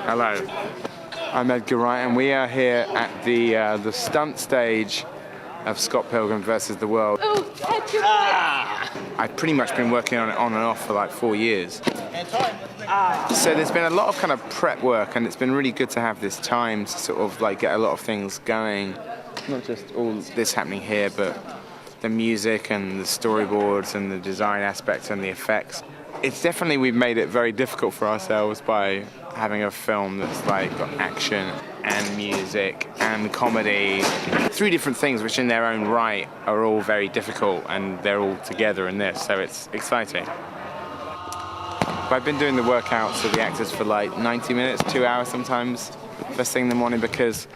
Hello, I'm Edgar Wright, and we are here at the stunt stage of Scott Pilgrim versus the World. I've pretty much been working on it on and off for like 4 years. So there's been a lot of kind of prep work, and it's been really good to have this time to sort of like get a lot of things going. Not just all this happening here, but the music and the storyboards and the design aspects and the effects. It's definitely, we've made it very difficult for ourselves by having a film that's like got action and music and comedy. 3 different things which in their own right are all very difficult, and they're all together in this, so it's exciting. I've been doing the workouts of the actors for like 90 minutes, 2 hours sometimes, first thing in the morning, because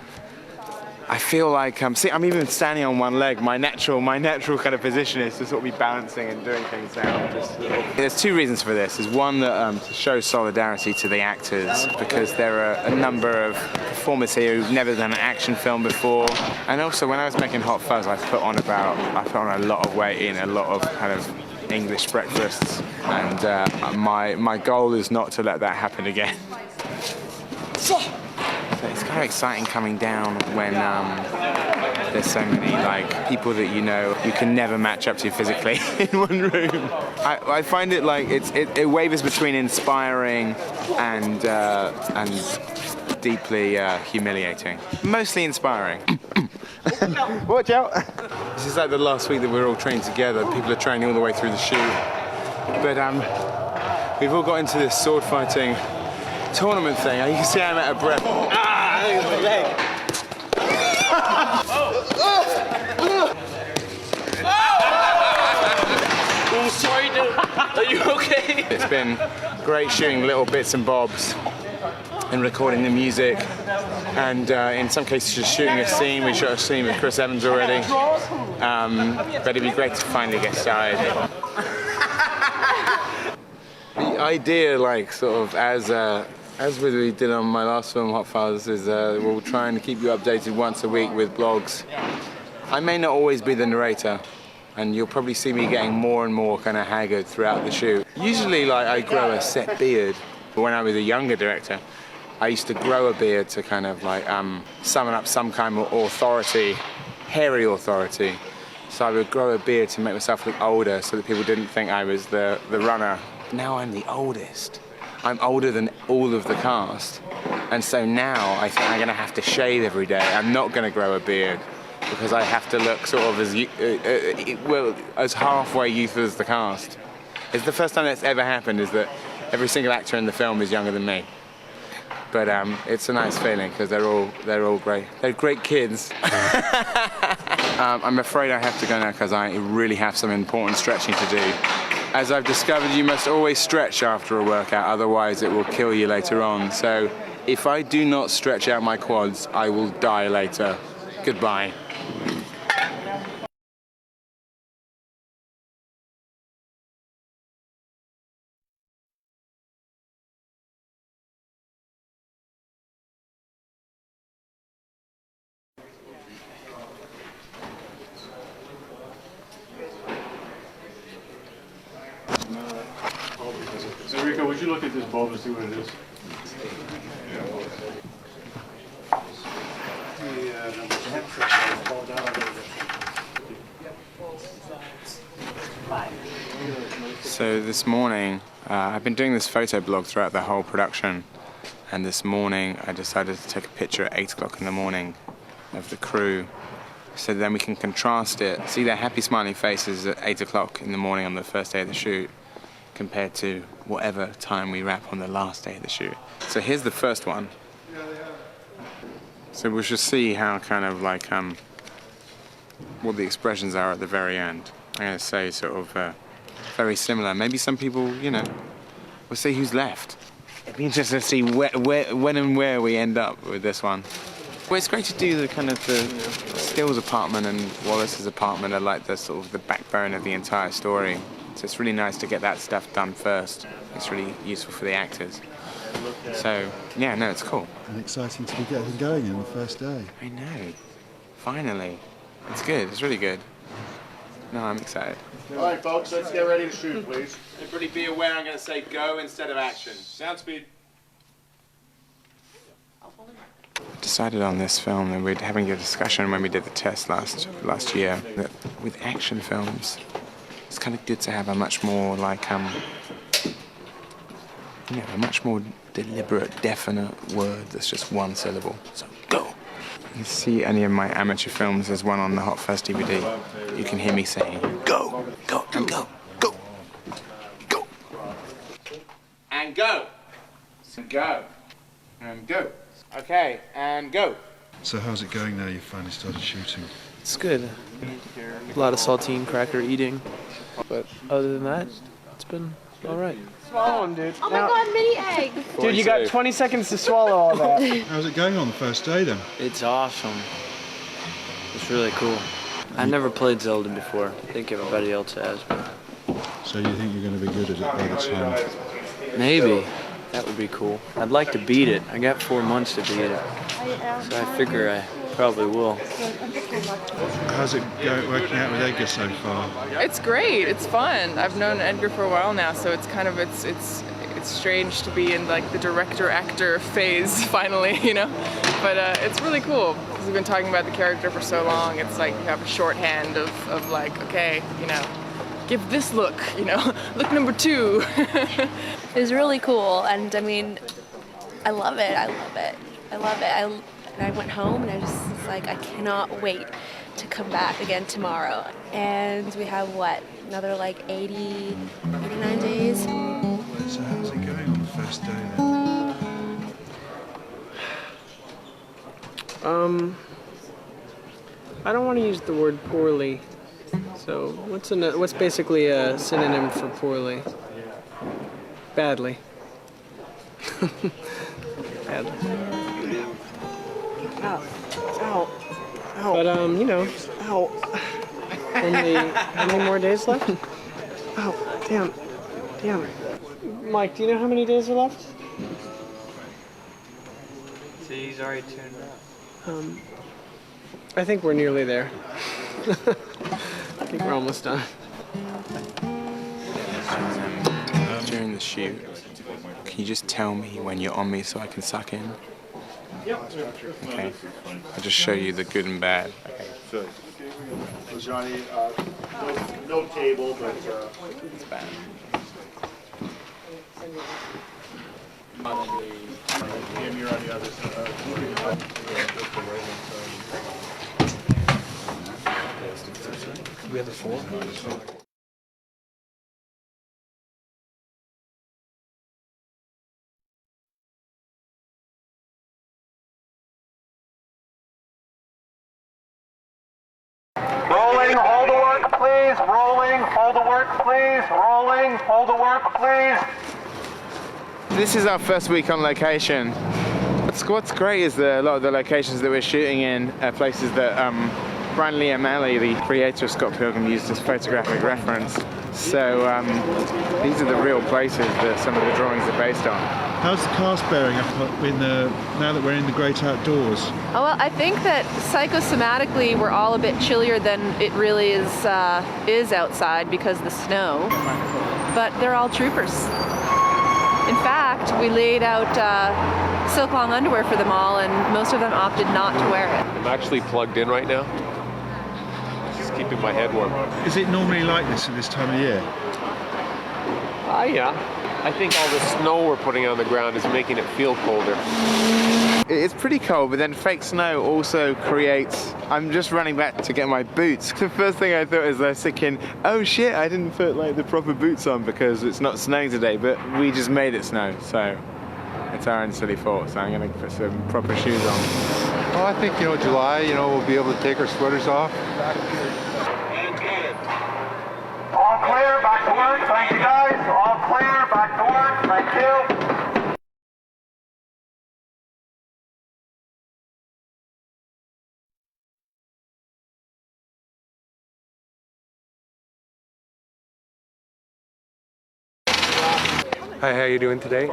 I feel like, see, I'm even standing on one leg. My natural kind of position is to sort of be balancing and doing things now. There's 2 reasons for this. There's one that to show solidarity to the actors, because there are a number of performers here who've never done an action film before. And also, when I was making Hot Fuzz, I put on a lot of weight in, a lot of kind of English breakfasts, and my goal is not to let that happen again. It's kind of exciting coming down when there's so many like people that you know you can never match up to physically in one room. I find it like it wavers between inspiring and deeply humiliating. Mostly inspiring. Watch out! This is like the last week that we're all trained together. People are training all the way through the shoot, but we've all got into this sword fighting tournament thing. You can see I'm out of breath. Look at my leg. Oh, sorry, dude. Are you okay? It's been great shooting little bits and bobs and recording the music, and in some cases just shooting a scene. We shot a scene with Chris Evans already, but it'd be great to finally get started. The idea, like, sort of as we did on my last film, Hot Fuzz, is we'll try and keep you updated once a week with blogs. I may not always be the narrator, and you'll probably see me getting more and more kind of haggard throughout the shoot. Usually, like, I grow a set beard. But when I was a younger director, I used to grow a beard to kind of like summon up some kind of authority, hairy authority. So I would grow a beard to make myself look older, so that people didn't think I was the runner. Now I'm the oldest. I'm older than all of the cast, and so now I think I'm going to have to shave every day. I'm not going to grow a beard, because I have to look sort of as halfway youthful as the cast. It's the first time that's ever happened, is that every single actor in the film is younger than me. But it's a nice feeling, because they're all great. They're great kids. I'm afraid I have to go now, because I really have some important stretching to do. As I've discovered, you must always stretch after a workout, otherwise it will kill you later on. So if I do not stretch out my quads, I will die later. Goodbye. So Rico, would you look at this bulb and see what it is? So this morning, I've been doing this photo blog throughout the whole production, and this morning I decided to take a picture at 8 o'clock in the morning of the crew, so then we can contrast it, see their happy smiling faces at 8 o'clock in the morning on the first day of the shoot, compared to whatever time we wrap on the last day of the shoot. So here's the first one. So we should see how kind of like what the expressions are at the very end. I'm going to say sort of very similar. Maybe some people, you know, we'll see who's left. It'd be interesting to see when and where we end up with this one. Well, it's great to do the kind of the Stills apartment and Wallace's apartment are like the sort of the backbone of the entire story. So it's really nice to get that stuff done first. It's really useful for the actors. So, yeah, no, it's cool. And exciting to be getting going on the first day. I know. Finally. It's good. It's really good. No, I'm excited. All right, folks, let's get ready to shoot, please. Everybody be aware I'm going to say go instead of action. Sound speed. Decided on this film, and we're having a discussion when we did the test last year, that with action films, it's kind of good to have a much more like a much more deliberate, definite word that's just one syllable. So go. You see any of my amateur films, there's one on the Hot Fuzz DVD. You can hear me saying go, go, and go, go, go, and go, and go, and go. Okay, and go. So how's it going now you've finally started shooting? It's good. A lot of saltine cracker eating. But other than that, it's been all right. Swallow them, dude. Oh my god, mini egg! Dude, you got 20 seconds to swallow all that. How's it going on the first day then? It's awesome. It's really cool. I've never played Zelda before. I think everybody else has, but So you think you're going to be good at it by the time? maybe. That would be cool. I'd like to beat it. I got 4 months to beat it. So I figure I probably will. How's it working out with Edgar so far? It's great. It's fun. I've known Edgar for a while now, so it's kind of it's strange to be in like the director-actor phase finally, you know. But it's really cool because we've been talking about the character for so long. It's like you have a shorthand of like, okay, you know, give this look, you know, look number 2. It was really cool, and I mean, I love it. I love it. I love it. And I went home and I just was like, I cannot wait to come back again tomorrow. And we have what, another like 89 days? So how's it going on the first day then? I don't want to use the word poorly. So what's basically a synonym for poorly? Badly. Badly. Ow. Ow. Ow. But you know. Ow. Only how many more days left? Oh, damn. Damn. Mike, do you know how many days are left? See, he's already tuned up. I think we're nearly there. I think we're almost done. During the shoot, can you just tell me when you're on me so I can suck in? Okay. I'll just show you the good and bad. So, Johnny, no table, but It's bad. Jim, you're on the other side. We have the 4? Rolling, hold the work, please. Rolling, hold the work, please. Rolling, hold the work, please. This is our first week on location. What's great is a lot of the locations that we're shooting in are places that Brian Lee O'Malley, the creator of Scott Pilgrim, used as photographic reference. So these are the real places that some of the drawings are based on. How's the cast bearing up now that we're in the great outdoors? Oh, well, I think that psychosomatically we're all a bit chillier than it really is outside because of the snow. But they're all troopers. In fact, we laid out silk-long underwear for them all, and most of them opted not to wear it. I'm actually plugged in right now. Just keeping my head warm. Is it normally like this at this time of year? Yeah. I think all the snow we're putting on the ground is making it feel colder. It's pretty cold, but then fake snow also creates... I'm just running back to get my boots. The first thing I thought is I was thinking, oh shit, I didn't put like the proper boots on because it's not snowing today, but we just made it snow, so it's our own silly fault, so I'm gonna put some proper shoes on. Well, I think, July, we'll be able to take our sweaters off. All clear, back to work. Thank you, guys. All clear, back to work. Thank you. Hi, how you doing today?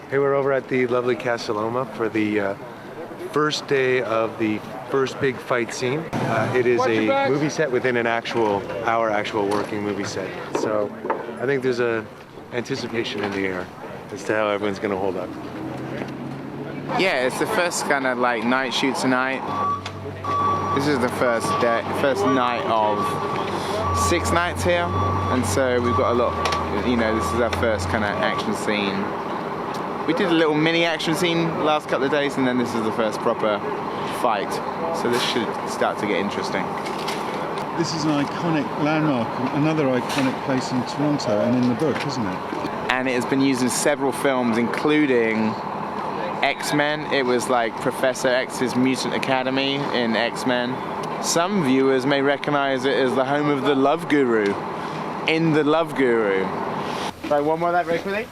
Hey, we're over at the lovely Casa Loma for the first day of the first big fight scene. It is a movie set within our actual working movie set. So I think there's a anticipation in the air as to how everyone's going to hold up. Yeah, it's the first kind of like night shoot tonight. This is the first night of 6 nights here, and so we've got a lot. You know, this is our first kind of action scene. We did a little mini action scene last couple of days, and then this is the first proper fight. So this should start to get interesting. This is an iconic landmark, another iconic place in Toronto and in the book, isn't it? And it has been used in several films, including X-Men. It was like Professor X's Mutant Academy in X-Men. Some viewers may recognize it as the home of the Love Guru, in the Love Guru. Right, one more of that very quickly.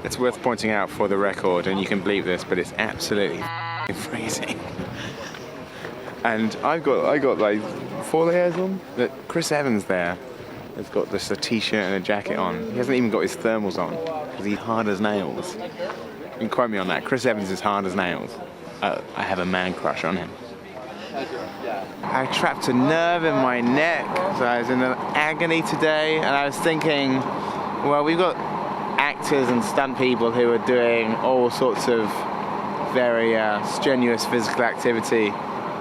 It's worth pointing out for the record, and you can bleep this, but it's absolutely freezing. And I got like 4 layers on. But Chris Evans there has got just a t-shirt and a jacket on. He hasn't even got his thermals on because he's hard as nails. You can quote me on that. Chris Evans is hard as nails. I have a man crush on him. I trapped a nerve in my neck, so I was in an agony today, and I was thinking, well, we've got actors and stunt people who are doing all sorts of very strenuous physical activity,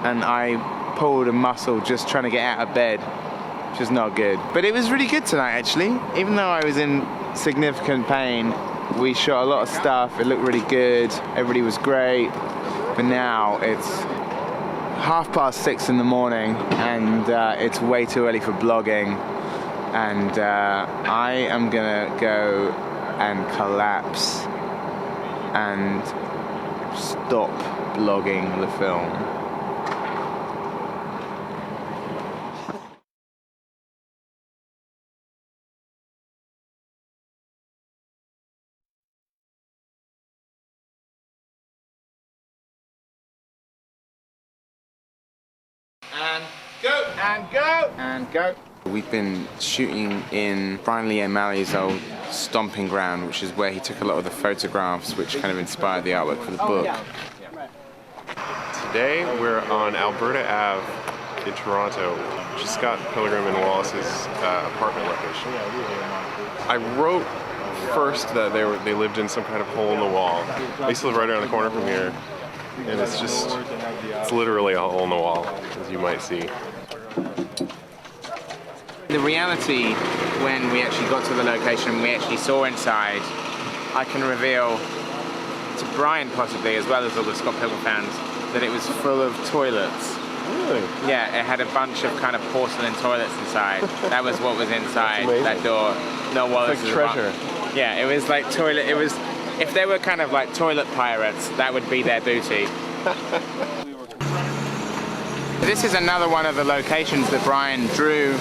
and I pulled a muscle just trying to get out of bed, which is not good. But it was really good tonight, actually. Even though I was in significant pain, we shot a lot of stuff. It looked really good. Everybody was great. But now it's 6:30 in the morning, and it's way too early for blogging. And I am gonna go and collapse and stop blogging the film. And go! And go! And go! We've been shooting in Brian Lee O'Malley's old stomping ground, which is where he took a lot of the photographs which kind of inspired the artwork for the book. Today we're on Alberta Ave in Toronto, which is Scott Pilgrim and Wallace's apartment location. I wrote first that they lived in some kind of hole in the wall. They used to live right around the corner from here, and it's literally a hole in the wall, as you might see. The reality, when we actually got to the location, we actually saw inside, I can reveal to Brian possibly, as well as all the Scott Pilgrim fans, that it was full of toilets. Really? Yeah, it had a bunch of kind of porcelain toilets inside. That was what was inside that door. No Wallace. It's like treasure. Yeah, it was like toilet. It was, if they were kind of like toilet pirates, that would be their booty. This is another one of the locations that Brian drew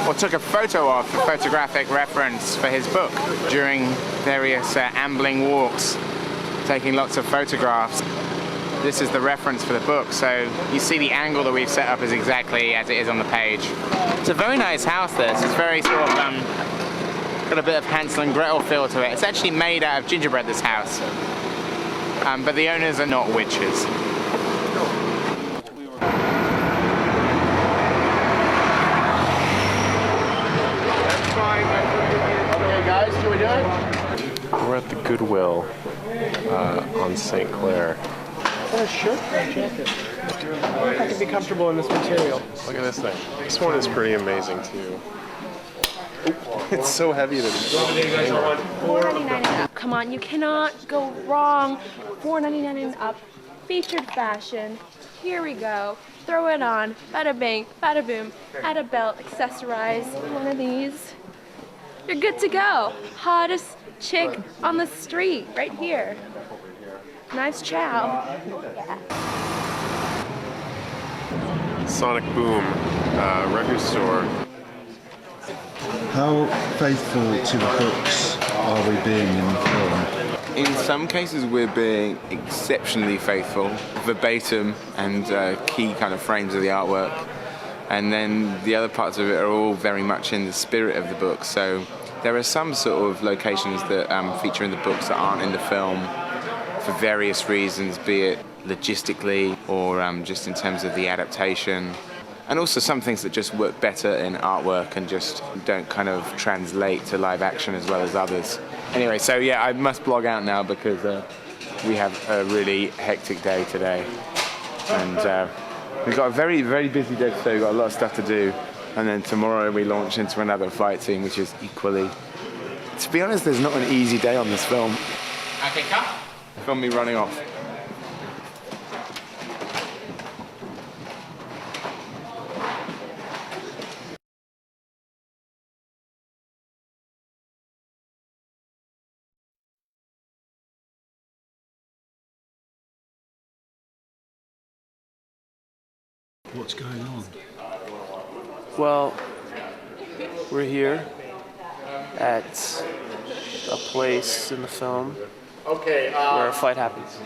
or took a photo of for photographic reference for his book during various ambling walks, taking lots of photographs. This is the reference for the book, so you see the angle that we've set up is exactly as it is on the page. It's a very nice house, this. It's very sort of, got a bit of Hansel and Gretel feel to it. It's actually made out of gingerbread, this house. But the owners are not witches. Okay guys, can we do it? We're at the Goodwill on St. Clair. A shirt or a jacket? I can be comfortable in this material. Look at this thing. This one is pretty amazing too. It's so heavy that it's $4.99 and up. Come on, you cannot go wrong. $4.99 and up. Featured fashion. Here we go. Throw it on. Bada bang, bada boom. Add a belt, accessorize one of these. You're good to go. Hottest chick on the street, right here. Nice chow. Sonic Boom record store. How faithful to the books are we being in the film? In some cases we're being exceptionally faithful, verbatim, and key kind of frames of the artwork. And then the other parts of it are all very much in the spirit of the book. So there are some sort of locations that feature in the books that aren't in the film for various reasons, be it logistically or just in terms of the adaptation. And also some things that just work better in artwork and just don't kind of translate to live action as well as others. Anyway, so yeah, I must blog out now because we have a really hectic day today. And we've got a very, very busy day today. We've got a lot of stuff to do. And then tomorrow we launch into another fight scene, which is equally... To be honest, there's not an easy day on this film. Okay, cut. Film me running off. What's going on? Well, we're here at a place in the film where a fight happens.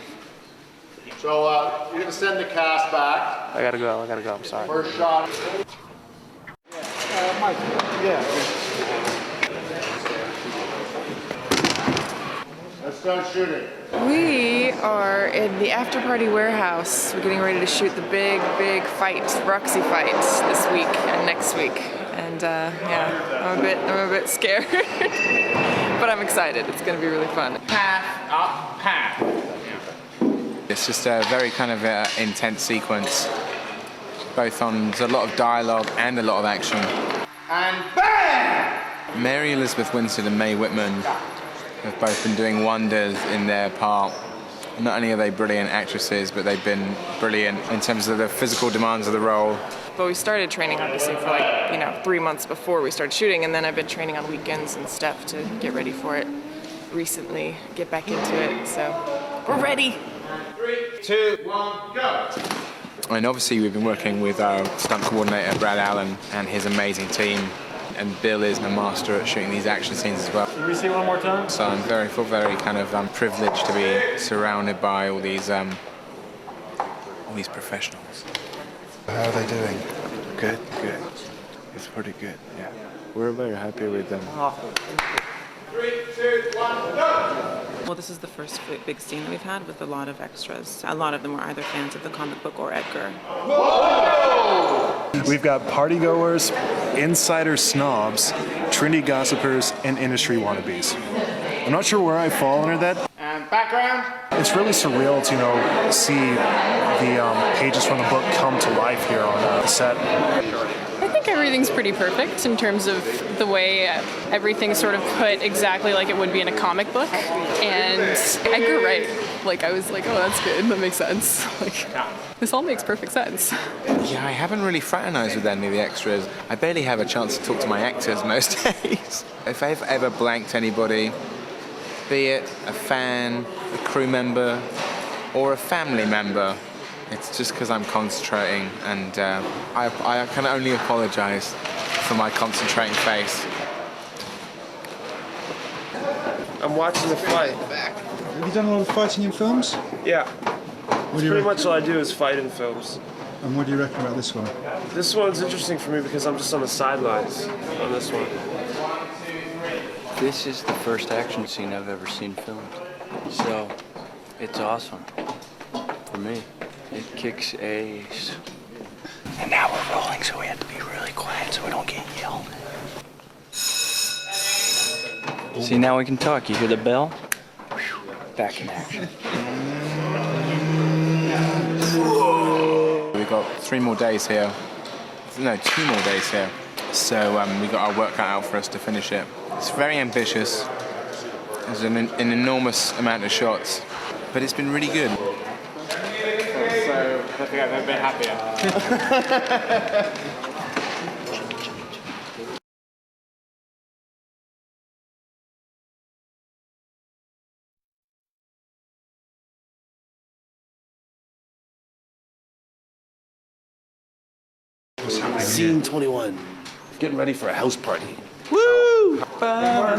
So you're gonna send the cast back. I gotta go, I'm sorry. First shot. Mike, yeah. Let's start shooting. We are in the after party warehouse. We're getting ready to shoot the big fight, Roxy fight, this week and next week. And yeah, I'm a bit scared, but I'm excited. It's gonna be really fun. Path up, path. It's just a very kind of intense sequence, both on there's a lot of dialogue and a lot of action. And bang! Mary Elizabeth Winstead and Mae Whitman have both been doing wonders in their part. Not only are they brilliant actresses, but they've been brilliant in terms of the physical demands of the role. But we started training obviously for like, 3 months before we started shooting, and then I've been training on weekends and stuff to get ready for it recently, get back into it, so we're ready. 3, 2, 1, go! And obviously we've been working with our stunt coordinator, Brad Allen, and his amazing team. And Bill is a master at shooting these action scenes as well. Can we see one more time? So I'm feel very kind of privileged to be surrounded by all these professionals. How are they doing? Good. It's pretty good, yeah. We're very happy with them. 3, 2, 1, go! Well, this is the first big scene that we've had with a lot of extras. A lot of them were either fans of the comic book or Edgar. We've got partygoers, insider snobs, trendy gossipers, and industry wannabes. I'm not sure where I fall under that. And background. It's really surreal to, see the pages from the book come to life here on the set. I think everything's pretty perfect in terms of the way everything's sort of put exactly like it would be in a comic book. And Edgar Wright, I was like, oh, that's good, that makes sense. This all makes perfect sense. Yeah, I haven't really fraternized with any of the extras. I barely have a chance to talk to my actors most days. If I've ever blanked anybody, be it a fan, a crew member, or a family member, it's just because I'm concentrating, and I can only apologize for my concentrating face. I'm watching the fight. Have you done a lot of fighting in films? Yeah. What do you Pretty much all I do is fight in films. And what do you reckon about this one? This one's interesting for me because I'm just on the sidelines on this one. This is the first action scene I've ever seen filmed, so it's awesome for me. It kicks ass. And now we're rolling, so we have to be really quiet so we don't get yelled at. See, now we can talk. You hear the bell? Back in action. We've got 3 more days here. No, 2 more days here. So we got our work cut out for us to finish it. It's very ambitious. There's an enormous amount of shots, but it's been really good. So I think I've never been happier. Scene 21. Getting ready for a house party. Woo! Are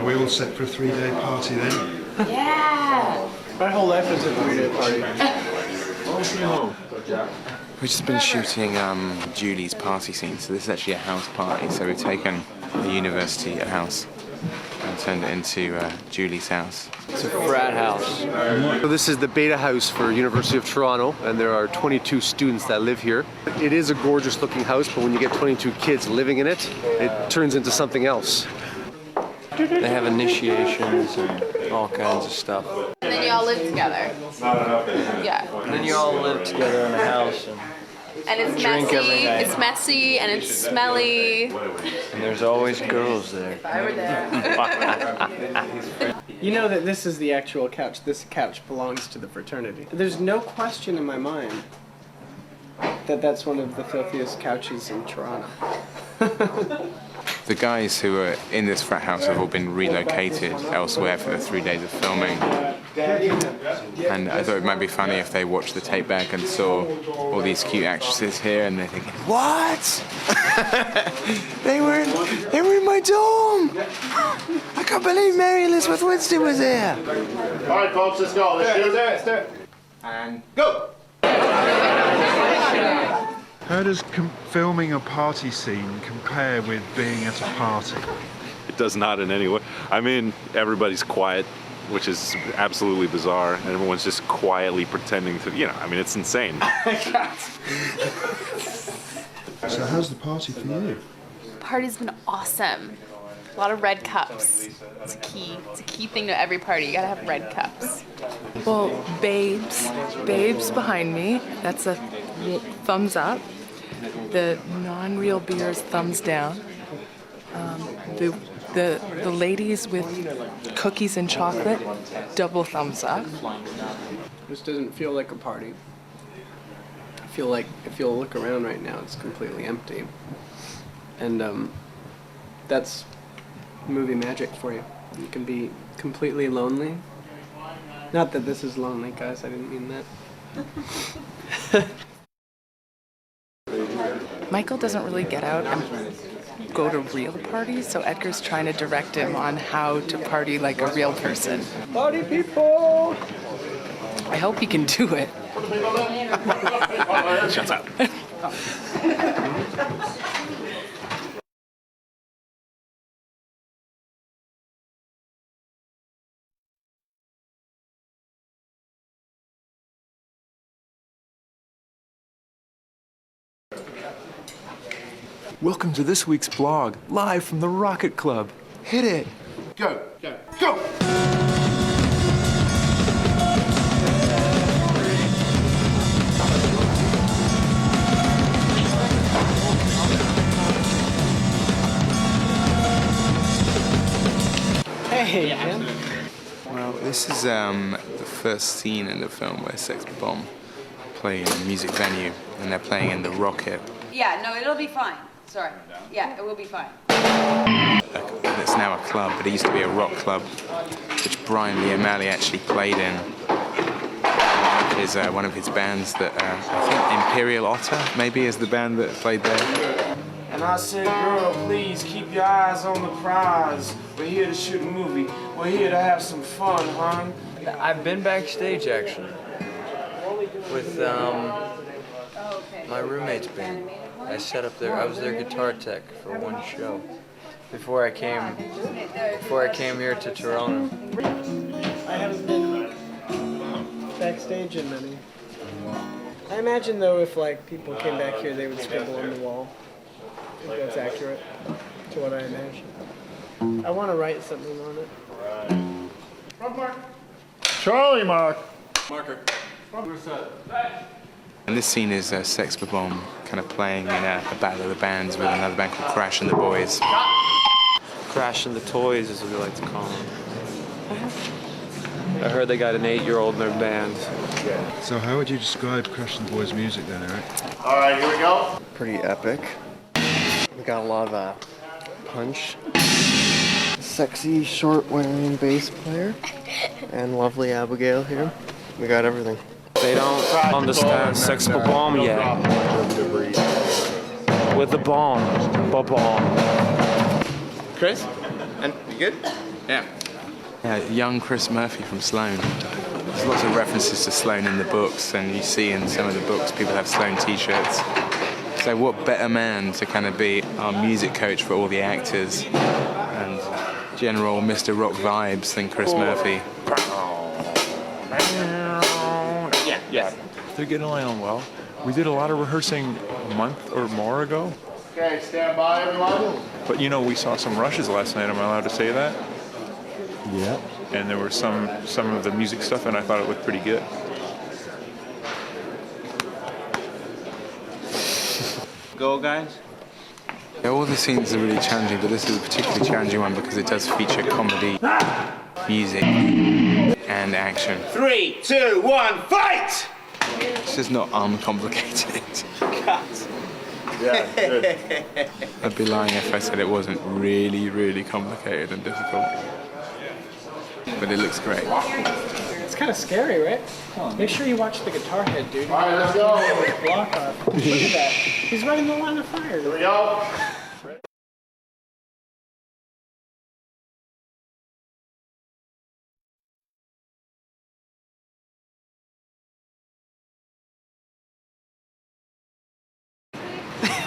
we all set for a 3-day party then? Yeah! My whole life is a 3-day party. We've just been shooting Julie's party scene, so this is actually a house party. So we've taken a university house and turned it into Julie's house. It's a frat house. So this is the beta house for University of Toronto, and there are 22 students that live here. It is a gorgeous looking house, but when you get 22 kids living in it, it turns into something else. They have initiations and all kinds of stuff. And then you all live together. Yeah. And then you all live together in a house And it's drink messy. every night. It's messy and it's smelly. and there's always girls there. If I were there. You know that this is the actual couch. This couch belongs to the fraternity. There's no question in my mind that that's one of the filthiest couches in Toronto. The guys who are in this frat house have all been relocated elsewhere for the 3 days of filming. And I thought it might be funny if they watched the tape back and saw all these cute actresses here and they're thinking, what? they were in my dorm! I can't believe Mary Elizabeth Winstead was here! All right, folks, let's go. Let's do it. Let's do it. And go! How does filming a party scene compare with being at a party? It does not in any way. I mean, everybody's quiet, which is absolutely bizarre, and everyone's just quietly pretending to, I mean, it's insane. So how's the party for you? Party's been awesome. A lot of red cups. It's a key thing to every party. You gotta have red cups. Well, babes behind me. That's a thumbs up. The non-real beers, thumbs down. The ladies with cookies and chocolate, double thumbs up. This doesn't feel like a party. I feel like if you'll look around right now, it's completely empty. And that's movie magic for you. You can be completely lonely. Not that this is lonely, guys. I didn't mean that. Michael doesn't really get out and go to real parties, so Edgar's trying to direct him on how to party like a real person. Party people! I hope he can do it. Shuts up. Welcome to this week's vlog, live from the Rocket Club. Hit it. Go, go, go! Hey, man. Well, this is the first scene in the film where Sex Bomb play in a music venue and they're playing in the Rocket. Yeah, no, it'll be fine. Sorry. Yeah, it will be fine. It's now a club, but it used to be a rock club, which Brian Lee O'Malley actually played in. One of his bands that I think Imperial Otter maybe is the band that played there. And I said, girl, please keep your eyes on the prize. We're here to shoot a movie. We're here to have some fun, hon. I've been backstage actually with my roommate's band. I set up there. I was their guitar tech for one show before I came here to Toronto. I haven't been backstage in many. I imagine though if like people came back here they would scribble on the wall. I think that's accurate to what I imagine. I want to write something on it. Charlie Mark. Marker. And this scene is Sex Bomb kind of playing in a battle of the bands with another band called Crash and the Boys. Crash and the Toys is what we like to call them. I heard they got an 8-year-old in their band. So how would you describe Crash and the Boys' music then, Eric? All right, here we go. Pretty epic. We got a lot of punch. Sexy, short-wearing bass player. And lovely Abigail here. We got everything. They don't understand Sex Bomb yet. With the bomb. Ba-bomb. Chris? And you good? Yeah. Yeah, young Chris Murphy from Sloan. There's lots of references to Sloan in the books, and you see in some of the books people have Sloan t-shirts. So what better man to kind of be our music coach for all the actors and general Mr. Rock vibes than Chris Murphy. Yeah. They're getting along well. We did a lot of rehearsing a month or more ago. Okay, stand by, everyone. But you know, we saw some rushes last night. Am I allowed to say that? Yeah. And there were some of the music stuff, and I thought it looked pretty good. Go, guys. Yeah, all the scenes are really challenging, but this is a particularly challenging one because it does feature comedy, music, and action. 3, 2, 1, fight! It's just not uncomplicated. Yeah, good. I'd be lying if I said it wasn't really, really complicated and difficult. But it looks great. It's kind of scary, right? Make sure you watch the guitar head, dude. All right, let's go. Block off. Look at that. He's right in the line of fire. Here we go.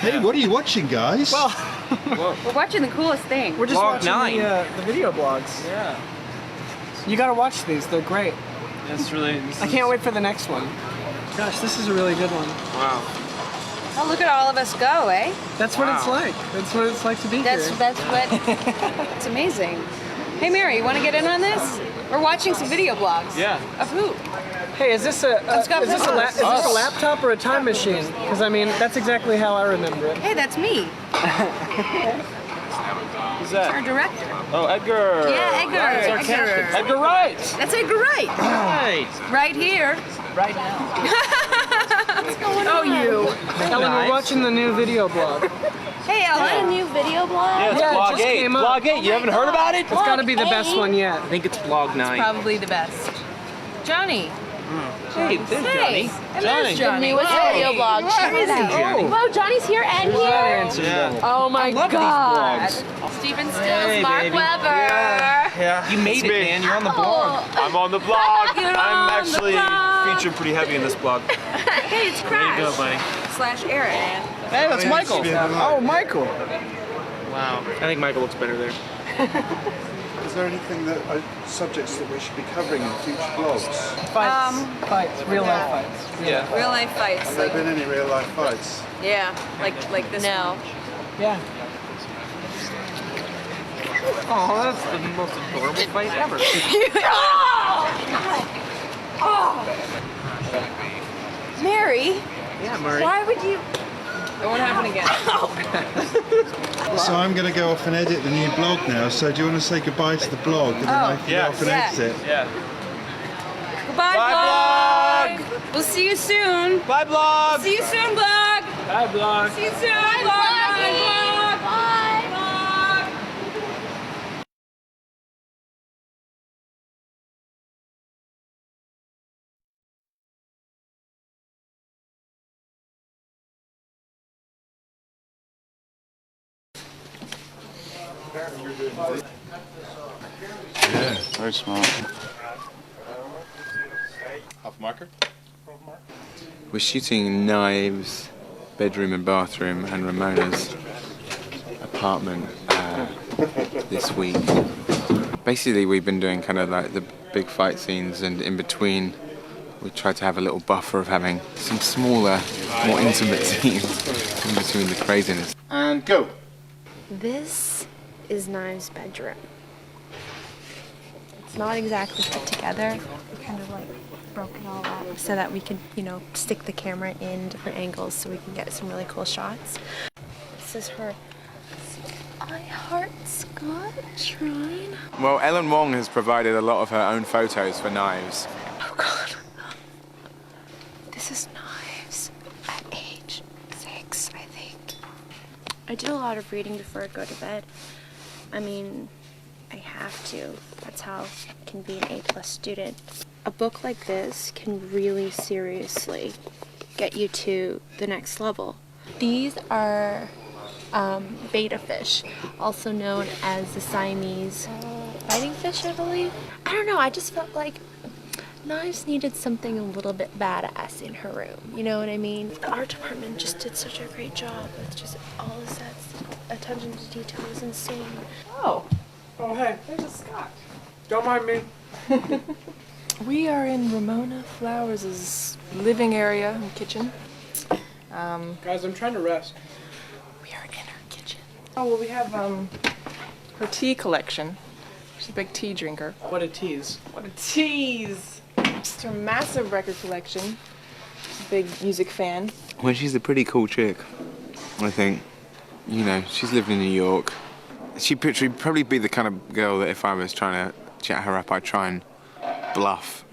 Hey, what are you watching, guys? Well, We're watching the coolest thing. we're just Vlog watching 9. the video blogs. Yeah. You gotta watch these. They're great. That's really. I can't wait for the next one. Gosh, this is a really good one. Wow. Oh, look at all of us go, eh? That's what it's like. That's what it's like to be That's here. what. It's amazing. Hey, Mary, you want to get in on this? We're watching some video blogs. Yeah. Of who? Hey, is this a Scott is this a Peppers. laptop or a time machine? Because I mean, that's exactly how I remember it. Hey, that's me. Who's that? Our director. Oh, Edgar. Yeah, Edgar. That's our character. Edgar Wright. That's Edgar Wright. Right. Right here. Right now. What's going on? you. Ellen, we're watching the new video blog. Hey, Ellen. A new video blog? Yeah, it's Yeah, it Blog just 8. came up. Blog 8. You haven't heard about it? It's got to be the best one yet. I think it's Blog 9. Probably the best. Johnny. Hey, there's Hey, Johnny. and there's Johnny. The newest video blog. Check it out. Johnny. Whoa, Johnny's here and here. Yeah. Oh my God. Stephen Stills, Hey, Mark baby. Webber. Yeah. You made it, man. You're on the blog. I'm on the blog. You're I'm on the actually blog. featured pretty heavy in this blog. Hey, it's There Crash. you go, buddy. Slash Eric. Hey, that's Michael. Oh, Michael. Wow. I think Michael looks better there. Is there anything subjects that we should be covering in future vlogs? Fights. Fights. Real life fights. Yeah. Real life fights. Have there been any real life fights? Yeah, like this. No. Yeah. Oh, that's the most adorable fight ever. Mary. Yeah, Murray. Why would you? It won't happen again. So I'm going to go off and edit the new blog now. So do you want to say goodbye to the blog and then I can go off and edit it? Yeah. Goodbye, Bye, blog. We'll see you soon. Bye, blog. See you soon, blog. Bye, blog. See you soon, blog. Bye, blog. Bye, blog. Yeah, very smart. Half marker. We're shooting Knives' bedroom and bathroom and Ramona's apartment this week. Basically, we've been doing kind of like the big fight scenes, and in between, we tried to have a little buffer of having some smaller, more intimate scenes in between the craziness. And go. This is Knives' bedroom. It's not exactly put together. We kind of like broke it all up so that we could, stick the camera in different angles so we can get some really cool shots. This is her I Heart Scott shrine. Well, Ellen Wong has provided a lot of her own photos for Knives. Oh God. This is Knives at age 6, I think. I do a lot of reading before I go to bed. I mean, I have to. That's how I can be an A+ student. A book like this can really seriously get you to the next level. These are betta fish, also known as the Siamese fighting fish, I believe. I don't know, I just felt like Knives needed something a little bit badass in her room, you know what I mean? The art department just did such a great job with just all the sets. Attention to detail was insane. Oh. Oh, hey. There's a Scott. Don't mind me. We are in Ramona Flowers' living area and kitchen. Guys, I'm trying to rest. We are in her kitchen. Oh, well, we have her tea collection. She's a big tea drinker. What a tease. What a tease! It's her massive record collection. She's a big music fan. Well, she's a pretty cool chick, I think. You know, she's lived in New York. She'd probably be the kind of girl that if I was trying to chat her up, I'd try and bluff,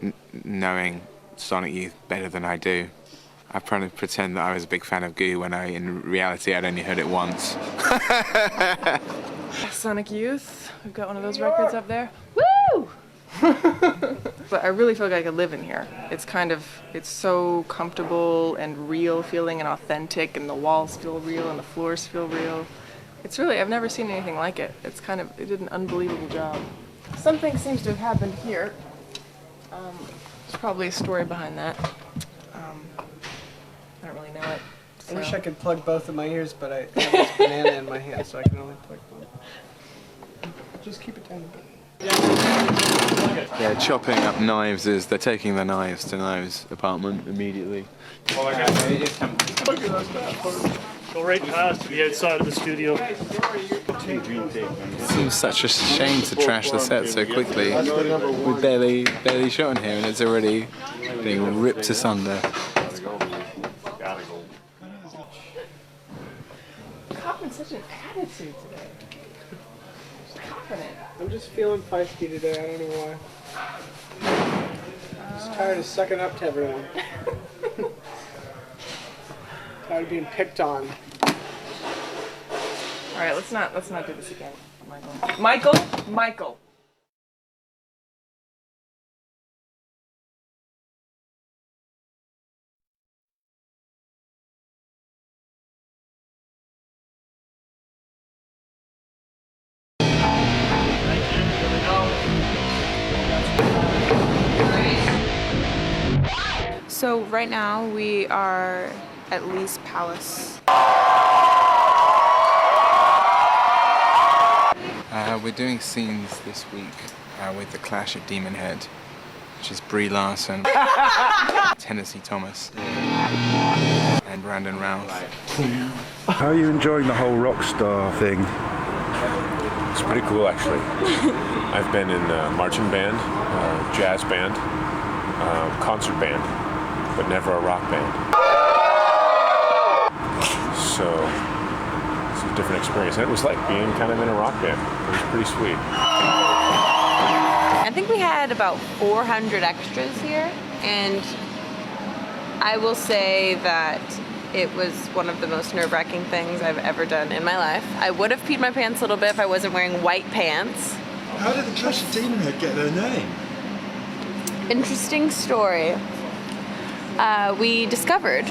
knowing Sonic Youth better than I do. I'd probably pretend that I was a big fan of Goo when in reality I'd only heard it once. Sonic Youth. We've got one of those records up there. Woo! But I really feel like I could live in here. It's so comfortable and real feeling and authentic, and the walls feel real and the floors feel real. It's really, I've never seen anything like it. It did an unbelievable job. Something seems to have happened here. There's probably a story behind that. I don't really know it. I wish I could plug both of my ears, but I have this banana in my hand, so I can only plug one. Just keep it down a bit. Yeah, chopping up knives they're taking the knives to Knives' apartment immediately. Go right past the outside of the studio. It seems such a shame to trash the set so quickly. We barely shot in here and it's already being ripped asunder. Copping such an attitude today. I'm just feeling feisty today, I don't know why. I'm just tired of sucking up to everyone. Tired of being picked on. Alright, let's not do this again, Michael. Michael! So right now we are at Lee's Palace. We're doing scenes this week with The Clash at Demon Head, which is Brie Larson, Tennessee Thomas, and Brandon Routh. How are you enjoying the whole rock star thing? It's pretty cool, actually. I've been in marching band, jazz band, concert band, but never a rock band. So it's a different experience. And it was like being kind of in a rock band. It was pretty sweet. I think we had about 400 extras here, and I will say that it was one of the most nerve-wracking things I've ever done in my life. I would have peed my pants a little bit if I wasn't wearing white pants. How did the Clash of Demon Head get their name? Interesting story. We discovered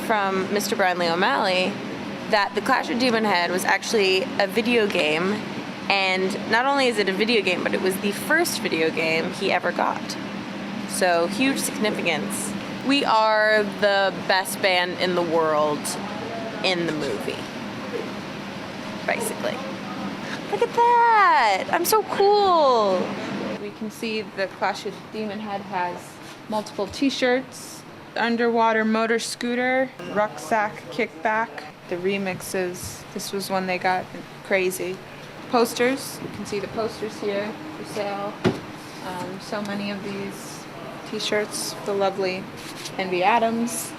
from Mr. Brian Lee O'Malley that the Clash of Demon Head was actually a video game, and not only is it a video game, but it was the first video game he ever got. So huge significance. We are the best band in the world in the movie, basically. Look at that! I'm so cool! We can see the Clash of Demon Head has multiple t-shirts, underwater motor scooter, rucksack kickback, the remixes. This was when they got crazy. Posters, you can see the posters here for sale. So many of these t-shirts, the lovely Envy Adams,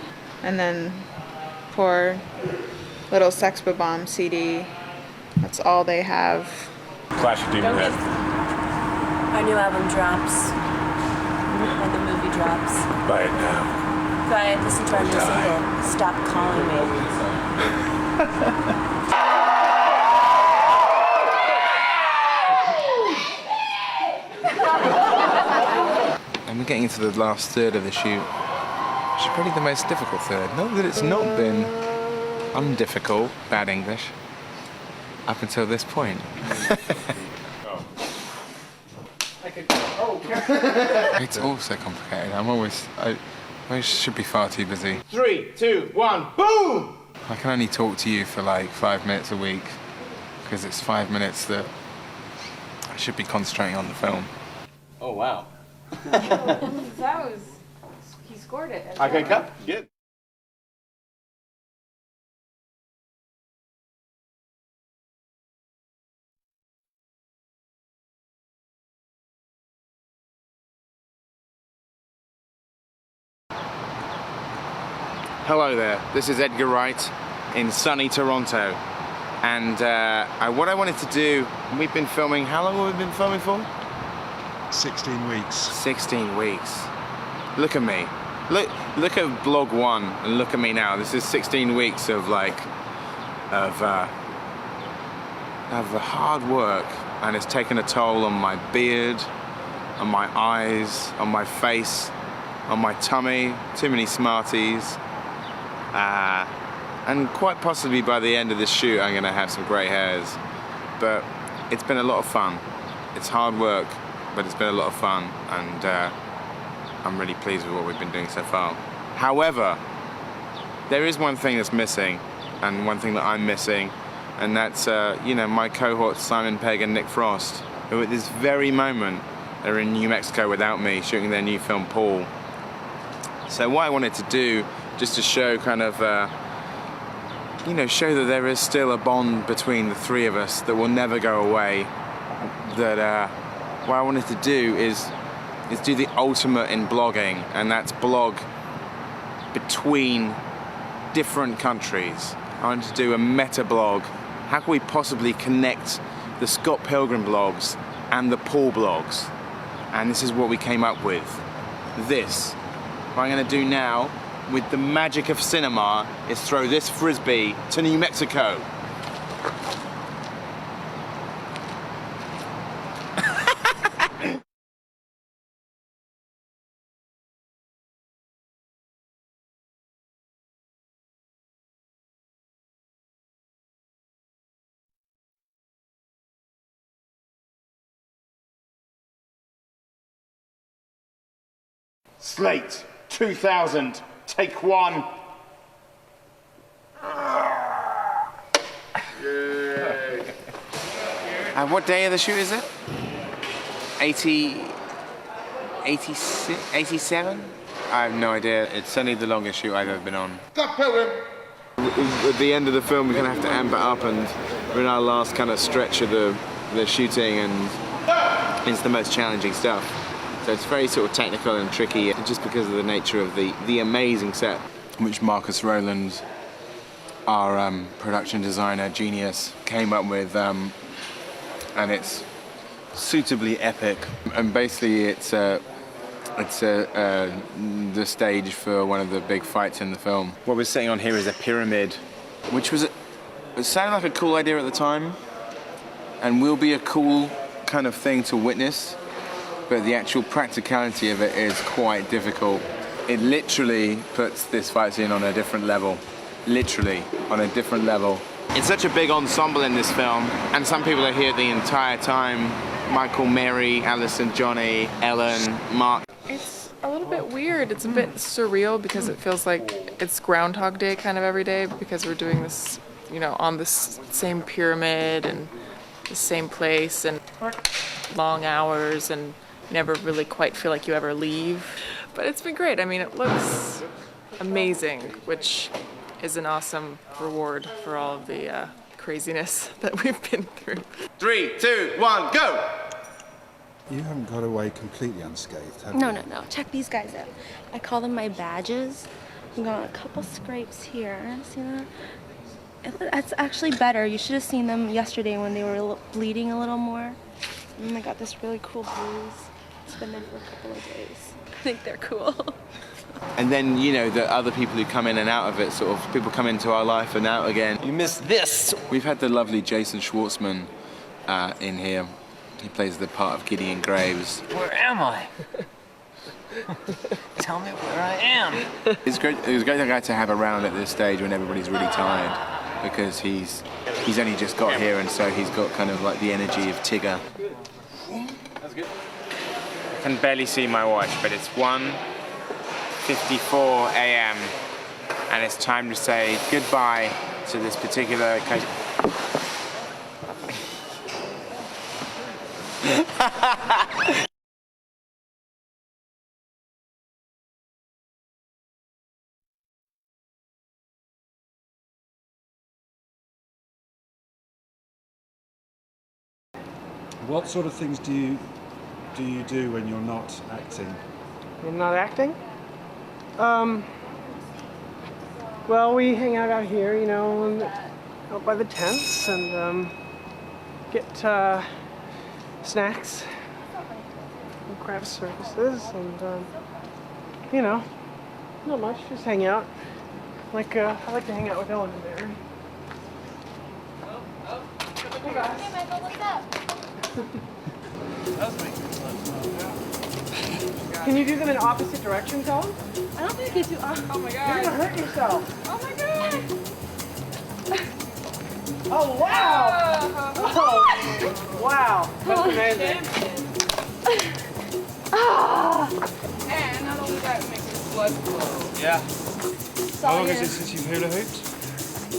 and then poor little Sex Bomb CD. That's all they have. Clash of Demon Head. Our new album drops when the movie drops. Buy it now. Buy it, listen to our new single, Stop Calling Me. And we're getting into the last third of the shoot, which is probably the most difficult third. Not that it's not been undifficult, bad English, up until this point. It's all so complicated. I should be far too busy. 3, 2, 1, boom! I can only talk to you for like 5 minutes a week because it's 5 minutes that I should be concentrating on the film. Oh, wow. He scored it. Okay, cut. Good. Hello there, this is Edgar Wright in sunny Toronto. And what I wanted to do, we've been filming, how long have we been filming for? 16 weeks. 16 weeks. Look at me. Look at vlog 1 and look at me now. This is 16 weeks of hard work, and it's taken a toll on my beard, on my eyes, on my face, on my tummy, too many Smarties. And quite possibly by the end of this shoot I'm gonna have some grey hairs. But it's been a lot of fun. It's hard work, but it's been a lot of fun, and I'm really pleased with what we've been doing so far. However, there is one thing that's missing, and one thing that I'm missing, and that's my cohorts Simon Pegg and Nick Frost, who at this very moment are in New Mexico without me, shooting their new film Paul. So what I wanted to do, just to show kind of, show that there is still a bond between the three of us that will never go away, that what I wanted to do is do the ultimate in blogging, and that's blog between different countries. I wanted to do a meta blog. How can we possibly connect the Scott Pilgrim blogs and the Paul blogs? And this is what we came up with. This. What I'm gonna do now, with the magic of cinema, is throw this frisbee to New Mexico. Slate 2000, take 1. And what day of the shoot is it? 86, 87? I have no idea. It's certainly the longest shoot I've ever been on. Scott Pilgrim! At the end of the film, we're going to have to amp it up, and we're in our last kind of stretch of the shooting, and it's the most challenging stuff. So it's very sort of technical and tricky, just because of the nature of the amazing set, which Marcus Rowland, our production designer genius, came up with, and it's suitably epic. And basically, it's the stage for one of the big fights in the film. What we're sitting on here is a pyramid, which it sounded like a cool idea at the time, and will be a cool kind of thing to witness. But the actual practicality of it is quite difficult. It literally puts this fight scene on a different level. Literally, on a different level. It's such a big ensemble in this film, and some people are here the entire time. Michael, Mary, Alison, Johnny, Ellen, Mark. It's a little bit weird. It's a bit surreal because it feels like it's Groundhog Day kind of every day, because we're doing this, on this same pyramid and the same place, and long hours, and never really quite feel like you ever leave. But it's been great. I mean, it looks amazing, which is an awesome reward for all of the craziness that we've been through. 3, 2, 1, go! You haven't got away completely unscathed, have you? No. Check these guys out. I call them my badges. I've got a couple scrapes here. See that? It's actually better. You should have seen them yesterday when they were bleeding a little more. And I got this really cool bruise. It's been there for a couple of days. I think they're cool. And then, the other people who come in and out of it, sort of, people come into our life and out again. You missed this! We've had the lovely Jason Schwartzman in here. He plays the part of Gideon Graves. Where am I? Tell me where I am. It was a great guy to have around at this stage when everybody's really tired, because he's only just got here, and so he's got kind of like the energy of Tigger. That's good. I can barely see my watch, but it's 1:54 a.m. and it's time to say goodbye to this particular occasion. What sort of things do you do when you're not acting? I'm not acting? Well, we hang out here, you know, out by the tents and get snacks and craft services and, you know, not much, just hang out. Like, I like to hang out with Ellen and Mary. Hey guys. Hey Michael, what's up? Can you do them in opposite directions, Ellen? I don't think you do. Oh my god. You're gonna hurt yourself. Oh my god. Oh wow! Whoa! Wow, that's amazing. And not only that, it makes your blood flow. Yeah. How long is yeah. it since you've hula hooped?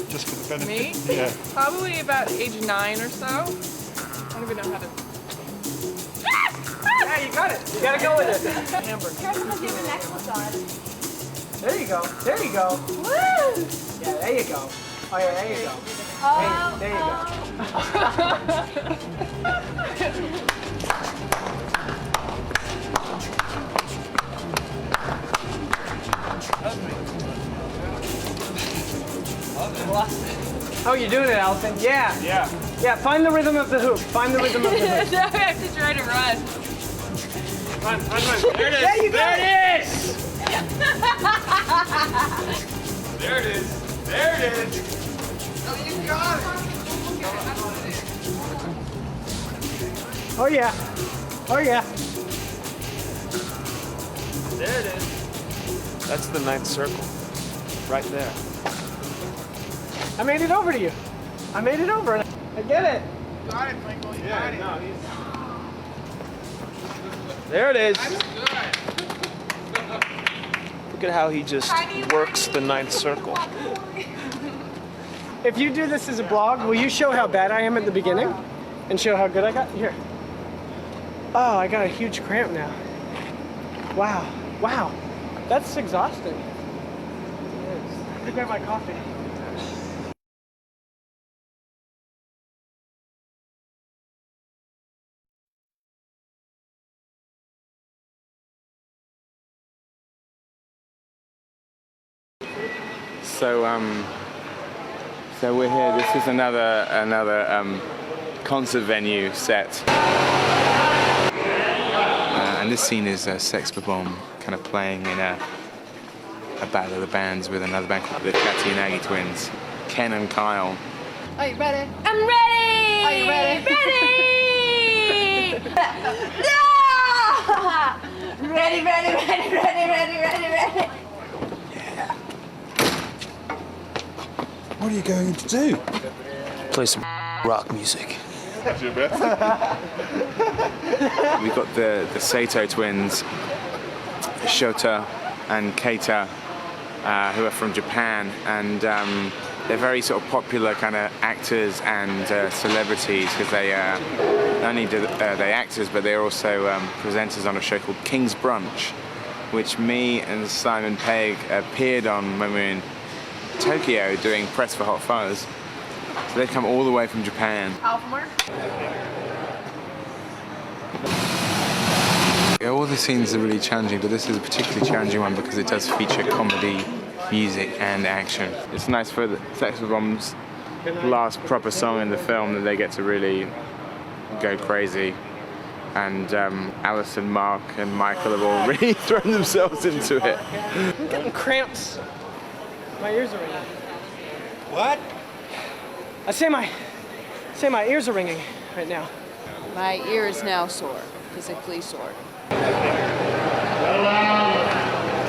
Just for the benefit. Me? Yeah. Probably about age 9 or so. I don't even know how to. Yeah, you got it. You gotta go with it. Hamburger. Careful with your necklace on. There you go. There you go. Woo! Yeah, there you go. Oh yeah, there you go. There you go. Oh, you're doing it, Allison. Yeah. Yeah. Yeah, find the rhythm of the hoop. Find the rhythm of the hoop. Now I have to try to run. Run. There it is. There you go. There it is. There it is. There it is. Oh, you got it. Oh yeah. Oh yeah. There it is. That's the 9th circle. Right there. I made it over to you. I made it over. I get it. Got it, Michael. You got it. No, there it is. Look at how he just works the 9th circle. If you do this as a blog, will you show how bad I am at the beginning? And show how good I got? Here. Oh, I got a huge cramp now. Wow. Wow. That's exhausting. Let me grab my coffee. So we're here. This is another concert venue set, and this scene is Sex Bomb kind of playing in a battle of the bands with another band called the Catty and Aggie Twins, Ken and Kyle. Are you ready? I'm ready! Are you ready? Ready! No! Ready, ready, ready, ready, ready, ready, ready. What are you going to do? Play some rock music. We've got the Sato twins, Shota and Keita, who are from Japan, and they're very sort of popular kind of actors and celebrities because they not only do they actors, but they're also presenters on a show called King's Brunch, which me and Simon Pegg appeared on when we were in Tokyo doing press for Hot Fuzz. So they've come all the way from Japan. Alphamore? All the scenes are really challenging, but this is a particularly challenging one because it does feature comedy, music, and action. It's nice for the Sex Bomb's last proper song in the film that they get to really go crazy. And Alison, Mark, and Michael have all really thrown themselves into it. I'm getting cramps. My ears are ringing. What? I say my ears are ringing right now. My ear is now sore, physically sore.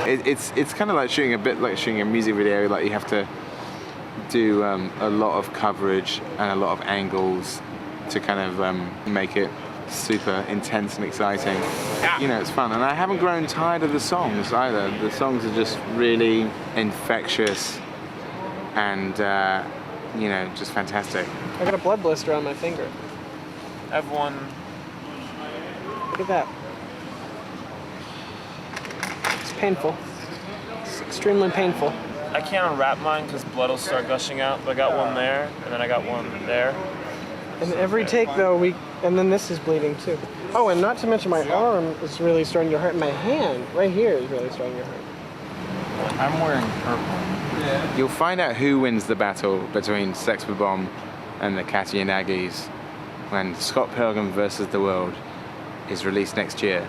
It's kind of like shooting a music video. Like you have to do a lot of coverage and a lot of angles to kind of make it super intense and exciting. You know, it's fun. And I haven't grown tired of the songs either. The songs are just really infectious and, you know, just fantastic. I got a blood blister on my finger. I have one. Look at that. It's painful. It's extremely painful. I can't unwrap mine because blood will start gushing out, but I got one there, and then I got one there. And every take though, and then this is bleeding too. Oh, and not to mention my arm is really starting to hurt. My hand, right here, is really starting to hurt. I'm wearing purple. Yeah. You'll find out who wins the battle between Sex Bomb and the Catty and Aggies when Scott Pilgrim vs. the World is released next year.